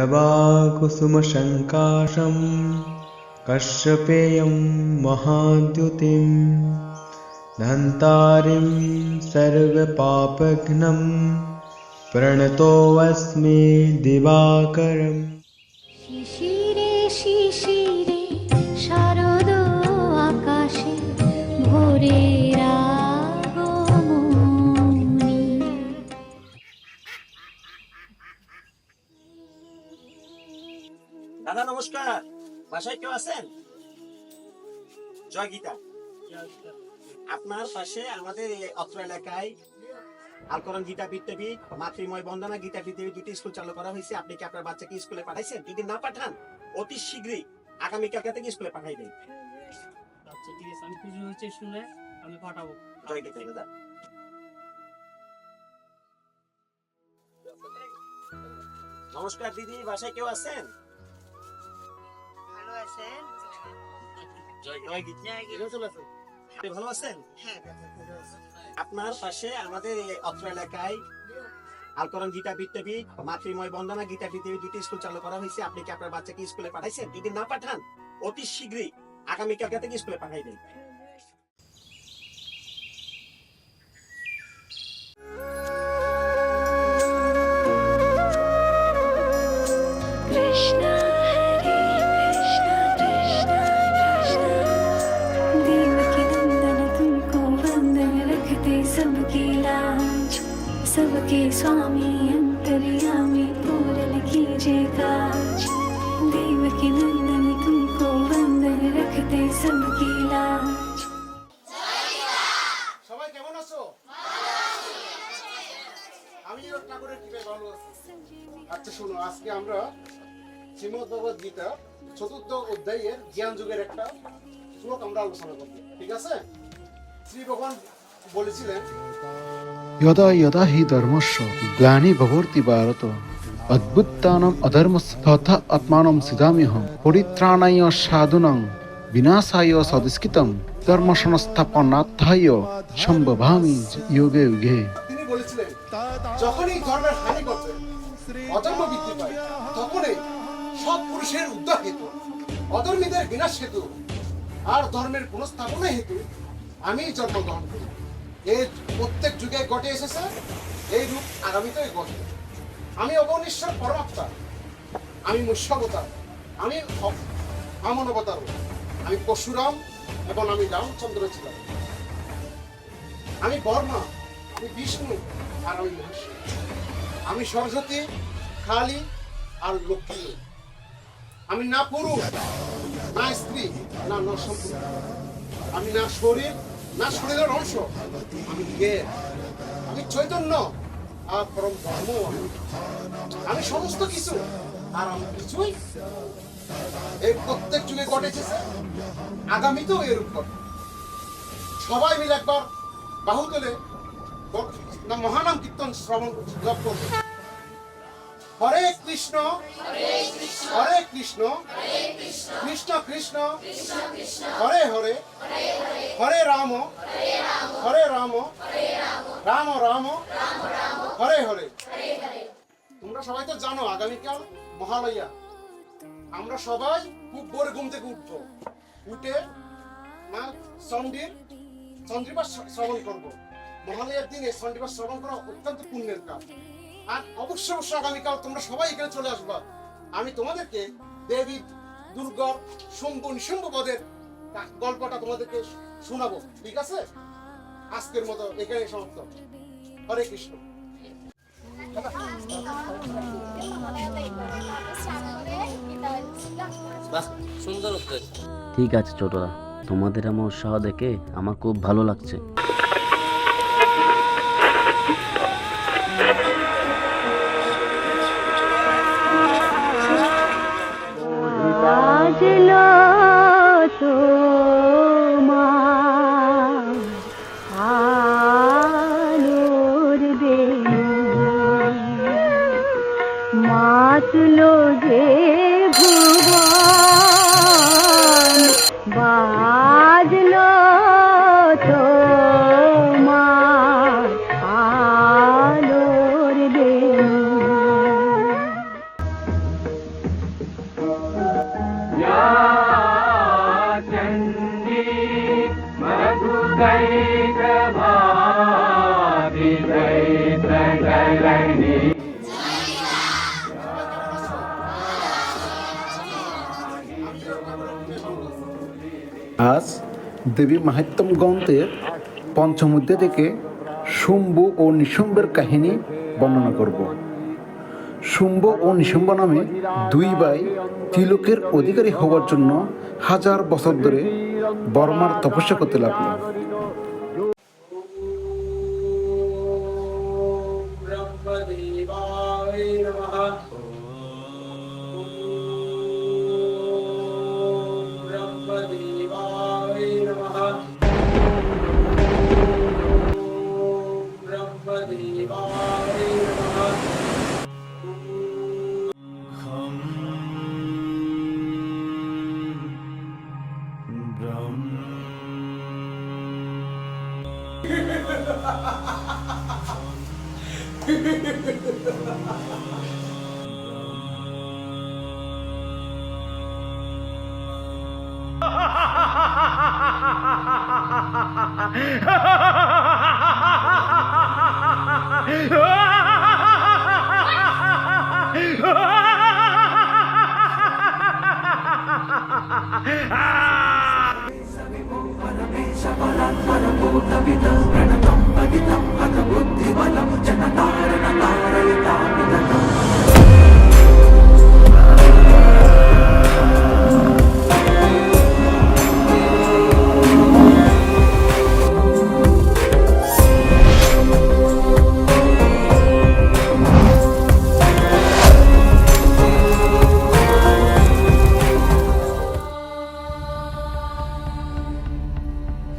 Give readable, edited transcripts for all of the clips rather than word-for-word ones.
नवाकुसुमशङ्काशं कश्यपेयं महाद्युतिं धन्तारिं सर्वपापघ्नं प्रणतोऽस्मि दिवाकरम्। শিশিরে শিশিরে শারদ আকাশে ভোরের আগমনী। দাদা নমস্কার, বাসায় কেউ আছেন? জয় গীতা। আপনার পাশে আমাদের এই অত্র এলাকায় আল কোরআন গীতা বিদ্যাপীঠ, মাতৃময় বন্দনা গীতা বিদ্যাপীঠ দুটি স্কুল চালু করা হয়েছে। আপনি কি আপনার বাচ্চাকে স্কুলে পাঠাইছেন? যদি না পাঠান অতি শীঘ্রই আগামীকালকে থেকে স্কুলে পাঠাই দেন। আচ্ছা ঠিক আছে, আমি খুশি হয়েছে শুনে আমি পাঠাবো। জয় গীতা দাদা। নমস্কার দিদি, বাসায় কেউ আছেন? ভালো আছেন? জয় গীতা। আপনি ভালো আছেন? হ্যাঁ, ভালো আছি। আপনার পাশে আমাদের এই অত্র এলাকায় আল কোরআন গীতা বিদ্যাপীঠ, মাতৃময় বন্দনা গীতা বিদ্যাপীঠ দুটি স্কুল চালু করা হয়েছে। আপনি কি আপনার বাচ্চাকে স্কুলে পাঠাইছেন? যদি না পাঠান অতি শীঘ্রই আগামীকালকে থেকে স্কুলে পাঠাই দেন। কৃষ্ণ হরে কৃষ্ণ কৃষ্ণ কৃষ্ণ देवकी नंदन तुमको वंदन रखते सबकी लाज। सबके स्वामी अंतर्यामी पूरन कीजिए काज। देवकी नंदन तुमको वंदन रखते सबकी लाज। সবাই কেমন আছো? আমি ঠাকুরের কৃপায় ভালো আছি। আচ্ছা শোনো, আজকে আমরা শ্রীমদ্ ভগবদ গীতা চতুর্থ অধ্যায়ের জ্ঞান যুগের একটা শ্লোক আমরা আলোচনা করব, ঠিক আছে? শ্রী ভগবান বলেছিলেন, यदा यदा हि धर्मस्य ग्लानिर्भवति भारत अद्भुतानाम् अधर्मस्य तथा आत्मानं सृजाम्यहं परित्राणाय साधूनां विनाशाय सदस्कृतं धर्मसंस्थापनार्थाय सम्भवामि युगे युगे। তিনি বলেছিলেন, যখনই ধর্মের হানি ঘটে, অধর্ম বৃদ্ধি পায়, তখনই সৎ পুরুষের উদ্ধার হেতু, অধর্মীদের বিনাশ হেতু আর ধর্মের পুনঃস্থাপনা হেতু আমি জন্মগ্রহণ করি। এই প্রত্যেক যুগে ঘটে এসেছে, এই রূপ আগামীতেও ঘটবে। আমি অবনীশ্বর পরমাত্মা, আমি মৎস্যাবতার, আমি বামন অবতার, আমি পরশুরাম এবং আমি রামচন্দ্র ছিলাম, আমি বর্মা, আমি বিষ্ণু আর আমি মহেশ্বর, আমি সরস্বতী, কালী আর লক্ষ্মী। আমি না পুরুষ না স্ত্রী না নরসম্পূর্ণ, আমি না শরীর না শরীরের অংশ, আমি জ্ঞান, আমি চৈতন্য আর পরম ধর্ম, আমি সমস্ত কিছু আর আমি কিছুই। এই প্রত্যেক যুগে ঘটেছে, আগামীতেও এরূপ ঘটবে। সবাই মিলে একবার বাহু তুলে মহানাম কীর্তন শ্রবণ জপ করবে। হরে কৃষ্ণ হরে কৃষ্ণ কৃষ্ণ কৃষ্ণ হরে হরে হরে রাম রাম রাম হরে হরে। তোমরা সবাই তো জানো আগামীকাল মহালয়া। আমরা সবাই খুব ভোরে ঘুম থেকে উঠবো, উঠে মা চন্দ্রিপাঠ শ্রবণ করবো। মহালয়ার দিনে চন্দ্রিপাঠ শ্রবণ করা অত্যন্ত পুণ্যের কাজ। আর অবশ্যই আগামীকাল তোমরা সবাই এখানে চলে আসবা। আমি তোমাদেরকে দেবী দুর্গার শম্ভু নিশম্ভু বধের গল্পটা তোমাদেরকে শোনাবো, ঠিক আছে? আজকের মতো এখানে সমাপ্ত। হরে কৃষ্ণ। বাহ, সুন্দর উত্তর। ঠিক আছে ছোটরা, তোমাদের আমার উৎসাহ দেখে আমার খুব ভালো লাগছে। বাজলো তোমার আলোর বেণু, মাতলো যে ভুবন, বাজলো তোমার আলোর বেণু। আজ দেবী মাহাত্ম্য গ্রন্থের পঞ্চম অধ্যায় থেকে শুম্ভ ও নিশুম্ভের কাহিনী বর্ণনা করব। শুম্ভ ও নিশুম্ভ নামে দুই ভাই ত্রিলোকের অধিকারী হওয়ার জন্য হাজার বছর ধরে বর্মার তপস্যা করতে লাগলো।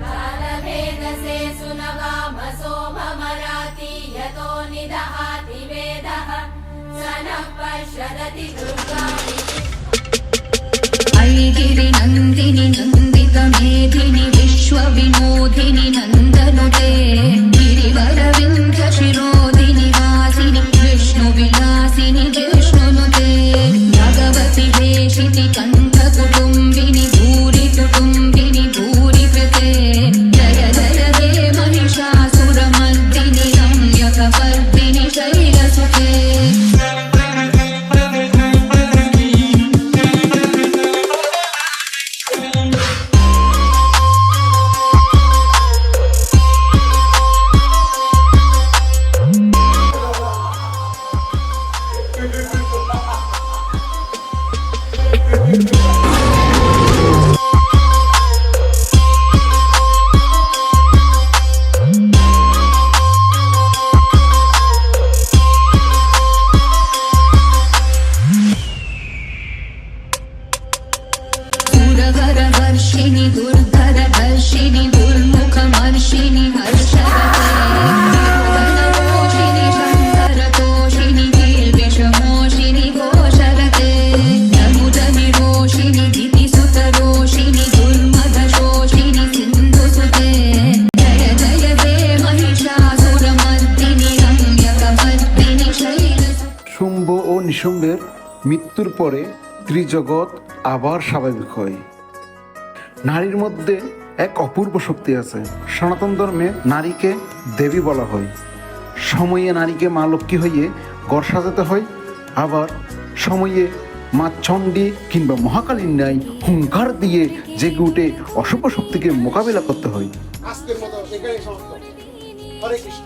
कालभेदसे सुनवामसो ममराति यतो निदहाति वेदः स नः पश्यदति दुर्गाणि ऐगिरि नन्दिनि नन्दित मेधिनि विश्वविनोदिनि नन्दनुते गिरिवरविन्ध्य शिरोदिनि वासिनि विष्णुविलासिनि जिष्णुनुते भगवति वेशिति कण्ठकुटुम्बिनि भूरि कुटुम्बिनि भूरि कृते जय जय हे महिषासुरमर्दिनि रम्यकपर्दिनि शैलसुते सुरवरवर्षिणि दुर्धरदर्शिनि दुर्मुखमर्षिणि हर्षरते गणघोषिणि शङ्करतोषिणि कीर्विषमोषिणि घोषरते नमुदनिरोषिणि दितिसुतरोषिणि दुर्मदशोषिणि सिन्धुसुते जय जय हे महिषासुरमर्दिनि रम्यकपर्दिनि शैलसुते। শুম্ভ ও নিশুম্ভের মৃত্যুর পরে ত্রিজগৎ আবার স্বাভাবিক হয়। নারীর মধ্যে এক অপূর্ব শক্তি আছে। সনাতন ধর্মে নারীকে দেবী বলা হয়। সময়ে নারীকে মা লক্ষ্মী হয়ে ঘর সাজাতে হয়, আবার সময়ে মা চণ্ডী কিংবা মহাকালীর ন্যায় হুঙ্কার দিয়ে জেগে উঠে অশুভ শক্তিকে মোকাবিলা করতে হয়। আজকের মতো এখানেই সমাপ্ত। হরে কৃষ্ণ।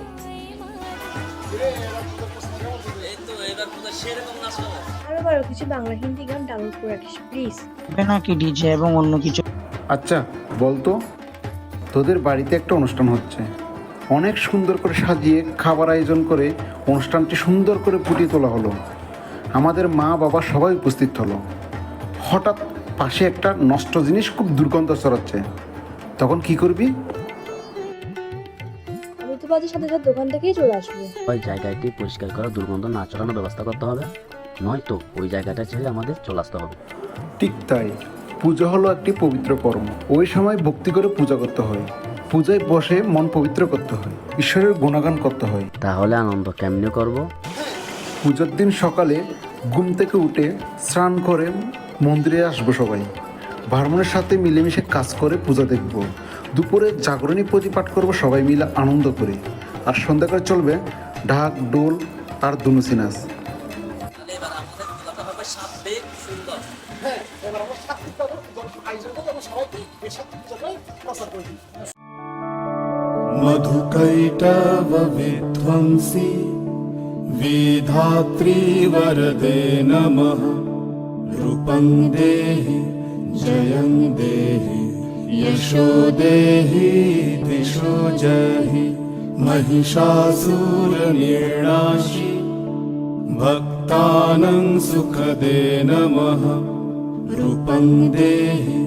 আরো কিছু বাংলা হিন্দি গান ডাউনলোড করে রাখিস প্লিজ। নাকি ডিজে এবং অন্য কিছু। আচ্ছা বলতো, তোদের বাড়িতে একটা অনুষ্ঠান হচ্ছে, অনেক সুন্দর করে সাজিয়ে খাবার আয়োজন করে অনুষ্ঠানটি সুন্দর করে ফুটিয়ে তোলা হলো। আমাদের মা বাবা সবাই উপস্থিত হলো। হঠাৎ পাশে একটা নষ্ট জিনিস খুব দুর্গন্ধ ছড়াচ্ছে, তখন কি করবি? আমি তো বাজে সাথে সাথে দোকান থেকেই চলে আসবো। ওই জায়গাটি পরিষ্কার করা, দুর্গন্ধ না ছড়ানোর ব্যবস্থা করতে হবে, নয়তো ওই জায়গাটা ছেড়ে আমাদের চলে আসতে হবে। ঠিক তাই, পূজা হলো একটি পবিত্র কর্ম। ওই সময় ভক্তি করে পূজা করতে হয়, পূজায় বসে মন পবিত্র করতে হয়, ঈশ্বরের গুণগান করতে হয়। তাহলে আনন্দ কেমনে করব? পূজার দিন সকালে ঘুম থেকে উঠে স্নান করে মন্দিরে আসবো সবাই, ব্রাহ্মণের সাথে মিলেমিশে কাজ করে পূজা দেখব। দুপুরে জাগরণী প্রতিপাঠ করবো সবাই মিলে আনন্দ করে, আর সন্ধ্যাকালে চলবে ঢাক ডোল আর ধুনুচি নাচ। হ্যাঁ আমরা সাত্বিক আয়োজন করবো এবং সবাইকে এই সাত্বিক পূজাটা প্রচার করে দিই। मधुकैटव विध्वंसी विधात्री वरदे नमः रूपं देहि जयं देहि यशो देहि दिशो जहि महिषासुरनिर्णाशि भक्तानां सुखदे नमः रूपं देहि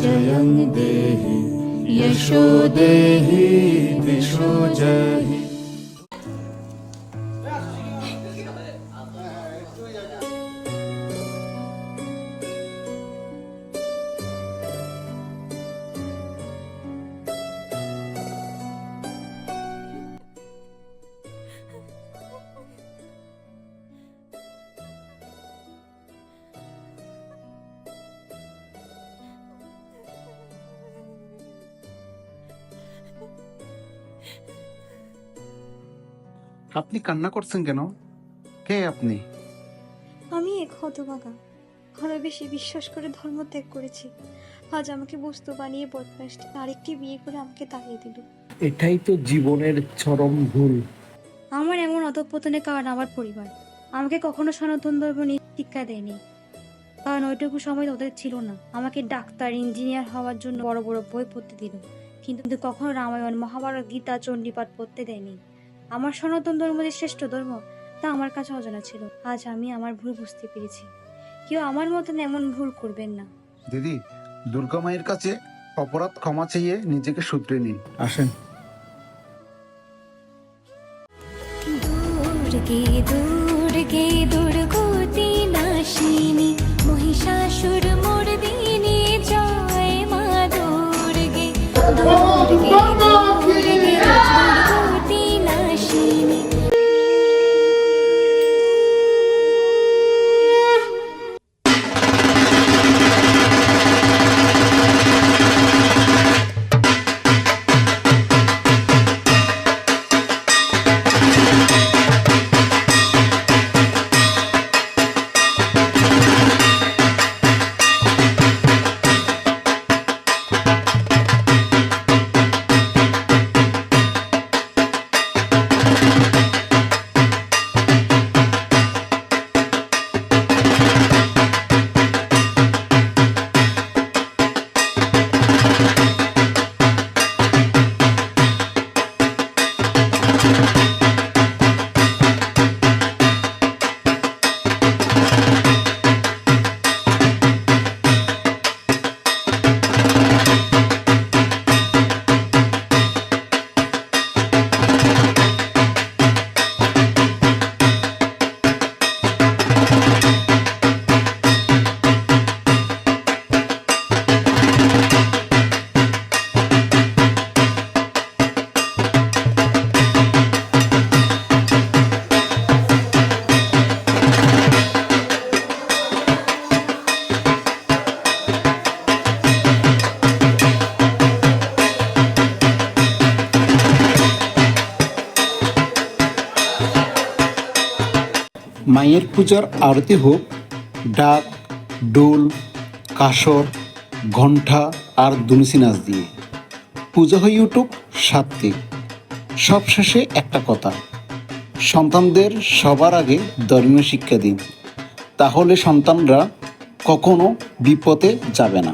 जयं देहि यशो देहि दिशो जहि। আপনি কান্না করছেন কেন? কে আপনি? আমি এক হতভাগা, আরো বেশি বিশ্বাস করে ধর্ম ত্যাগ করেছি। আজ আমাকে বস্তু বানিয়ে বদমাইশটি আরেকটি বিয়ে করে আমাকে তাড়িয়ে দিল। এটাই তো জীবনের চরম ভুল। আমার এমন অধঃপতনের কারণ আমার পরিবার। আমাকে কখনো সনাতন ধর্ম নিয়ে শিক্ষা দেয়নি, কারণ ওইটুকু সময় ওদের ছিল না। আমাকে ডাক্তার, ইঞ্জিনিয়ার হওয়ার জন্য বড় বড় বই পড়তে দিল, কিন্তু কখনো রামায়ণ, মহাভারত, গীতা, চণ্ডীপাঠ পড়তে দেয়নি। আমার সনাতন ধর্ম যে শ্রেষ্ঠ ধর্ম তা আমার কাছে অজানা ছিল। আজ আমি আমার ভুল বুঝতে পেরেছি। কেউ আমার মতন এমন ভুল করবেন না। দিদি, দুর্গা মায়ের কাছে অপরাধ ক্ষমা চেয়ে নিজেকে শুধরে নিন। আসেন। দুর্গে দুর্গে দুর্গতি নাশিনী মহিষাসুর মর্দিনী জয় মা দুর্গে দুর্গে দুর্গে দুর্গতি নাশিনী। মায়ের পূজার আরতি হোক ডাক, ডোল, কাসর, ঘণ্টা আর দুলসি নাচ দিয়ে। পূজা হয়ে উঠুক সাত্বিক। সব শেষে একটা কথা, সন্তানদের সবার আগে ধর্মীয় শিক্ষা দিন, তাহলে সন্তানরা কখনো বিপদে যাবে না।